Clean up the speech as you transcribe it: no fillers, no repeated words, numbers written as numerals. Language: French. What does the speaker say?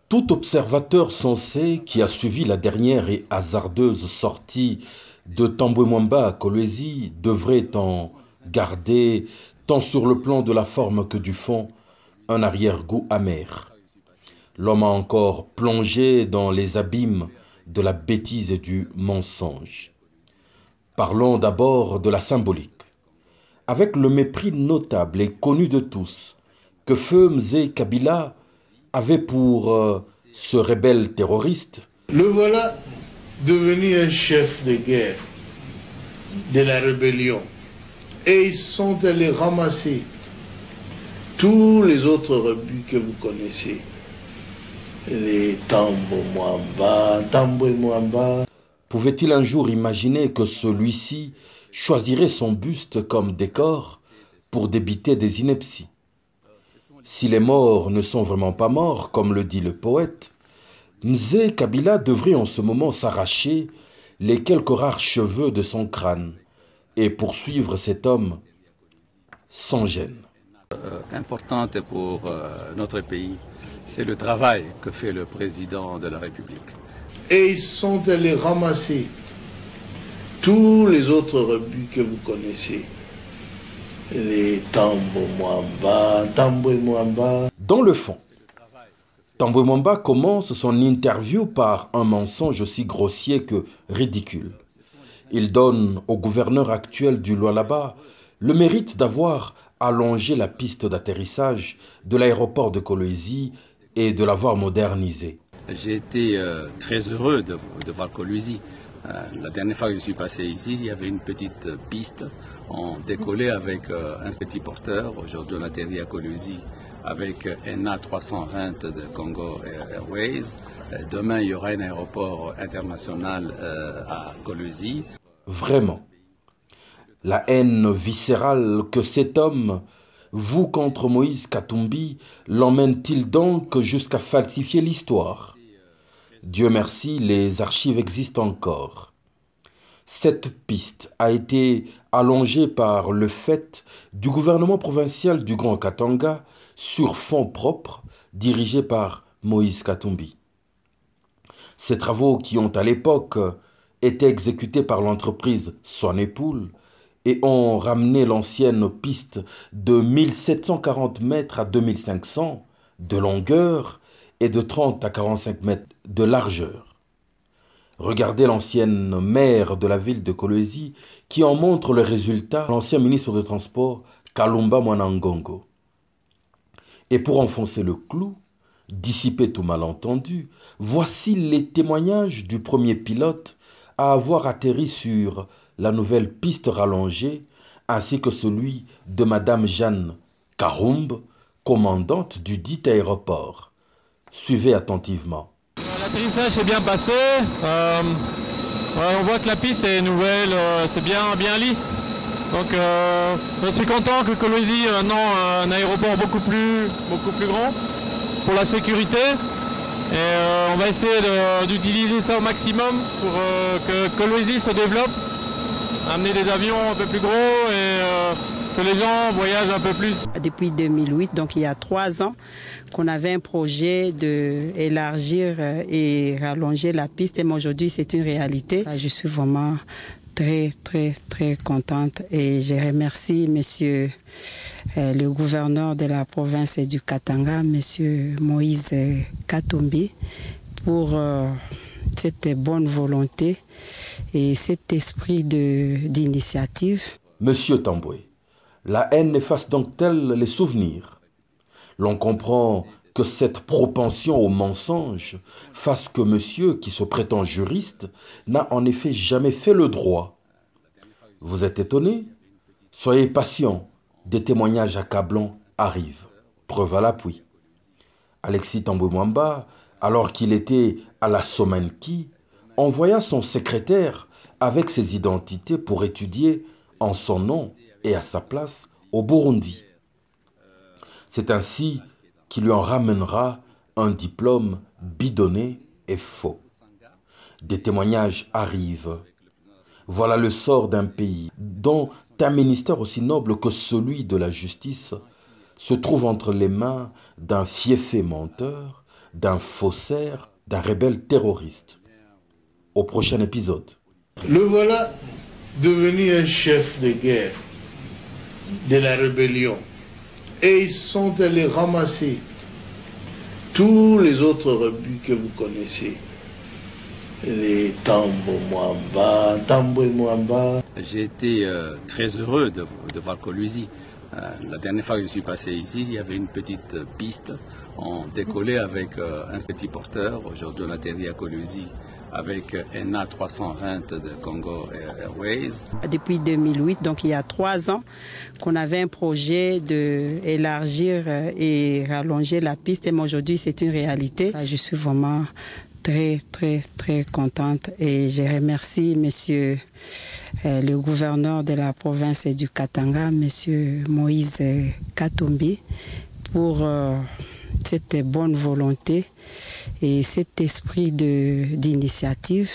Tout observateur sensé qui a suivi la dernière et hasardeuse sortie de Tambwe Mwamba à Kolwezi devrait en garder, tant sur le plan de la forme que du fond, un arrière-goût amer. L'homme a encore plongé dans les abîmes de la bêtise et du mensonge. Parlons d'abord de la symbolique. Avec le mépris notable et connu de tous que Feu Mzee Kabila avait pour ce rebelle terroriste. Le voilà devenu un chef de guerre de la rébellion. Et ils sont allés ramasser tous les autres rebus que vous connaissez. Les Tambwe Mwamba. Pouvait-il un jour imaginer que celui-ci choisirait son buste comme décor pour débiter des inepties? Si les morts ne sont vraiment pas morts, comme le dit le poète, Mzee Kabila devrait en ce moment s'arracher les quelques rares cheveux de son crâne et poursuivre cet homme sans gêne. Importante pour notre pays, c'est le travail que fait le président de la République. Et ils sont allés ramasser tous les autres rebus que vous connaissez. Les Tambwe Mwamba. Dans le fond, Tambwe Mwamba commence son interview par un mensonge aussi grossier que ridicule. Il donne au gouverneur actuel du Lualaba le mérite d'avoir allongé la piste d'atterrissage de l'aéroport de Kolwezi et de l'avoir modernisée. J'ai été très heureux de voir Kolwezi. La dernière fois que je suis passé ici, il y avait une petite piste. On décollait avec un petit porteur. Aujourd'hui, on atterrit à Kolwezi avec NA 320 de Congo Airways. Demain, il y aura un aéroport international à Kolwezi. Vraiment, la haine viscérale que cet homme voue contre Moïse Katumbi l'emmène-t-il donc jusqu'à falsifier l'histoire? Dieu merci, les archives existent encore. Cette piste a été allongée par le fait du gouvernement provincial du Grand Katanga sur fonds propres dirigé par Moïse Katumbi. Ces travaux qui ont à l'époque été exécutés par l'entreprise Swanepoel et ont ramené l'ancienne piste de 1740 mètres à 2500 de longueur et de 30 à 45 mètres de largeur. Regardez l'ancienne maire de la ville de Kolwezi qui en montre le résultat, l'ancien ministre des Transports, Kalumba Mwanangongo. Et pour enfoncer le clou, dissiper tout malentendu, voici les témoignages du premier pilote à avoir atterri sur la nouvelle piste rallongée, ainsi que celui de Madame Jeanne Karumbe, commandante du dit aéroport. Suivez attentivement. L'atterrissage s'est bien passé. On voit que la piste est nouvelle, c'est bien lisse. Donc je suis content que Kolwezi ait maintenant un aéroport beaucoup plus grand pour la sécurité. Et on va essayer d'utiliser ça au maximum pour que Kolwezi se développe, amener des avions un peu plus gros et que les gens voyagent un peu plus. Depuis 2008, donc il y a 3 ans, qu'on avait un projet d'élargir et rallonger la piste. Et aujourd'hui, c'est une réalité. Je suis vraiment très contente et je remercie monsieur le gouverneur de la province du Katanga, monsieur Moïse Katumbi, pour cette bonne volonté et cet esprit d'initiative. Monsieur Tambwe, la haine efface donc-t-elle les souvenirs? L'on comprend que cette propension au mensonge fasse que monsieur, qui se prétend juriste, n'a en effet jamais fait le droit. Vous êtes étonné? Soyez patient, des témoignages accablants arrivent. Preuve à l'appui. Alexis Tambwe Mwamba, alors qu'il était à la Somanki, envoya son secrétaire avec ses identités pour étudier en son nom et à sa place au Burundi. C'est ainsi qu'il lui en ramènera un diplôme bidonné et faux. Des témoignages arrivent. Voilà le sort d'un pays dont un ministère aussi noble que celui de la justice se trouve entre les mains d'un fiefé menteur, d'un faussaire, d'un rebelle terroriste. Au prochain épisode. Le voilà devenu un chef de guerre de la rébellion. Et ils sont allés ramasser tous les autres rebuts que vous connaissez. Les Tambo Mwamba. J'ai été très heureux de voir Kolwezi. La dernière fois que je suis passé ici, il y avait une petite piste. On décollait avec un petit porteur. Aujourd'hui, on atterrit à Kolwezi avec ENA 320 de Congo Airways. Depuis 2008, donc il y a 3 ans, qu'on avait un projet d'élargir et rallonger la piste. Et aujourd'hui, c'est une réalité. Je suis vraiment très contente et je remercie monsieur le gouverneur de la province du Katanga, monsieur Moïse Katumbi, pour cette bonne volonté et cet esprit d'initiative.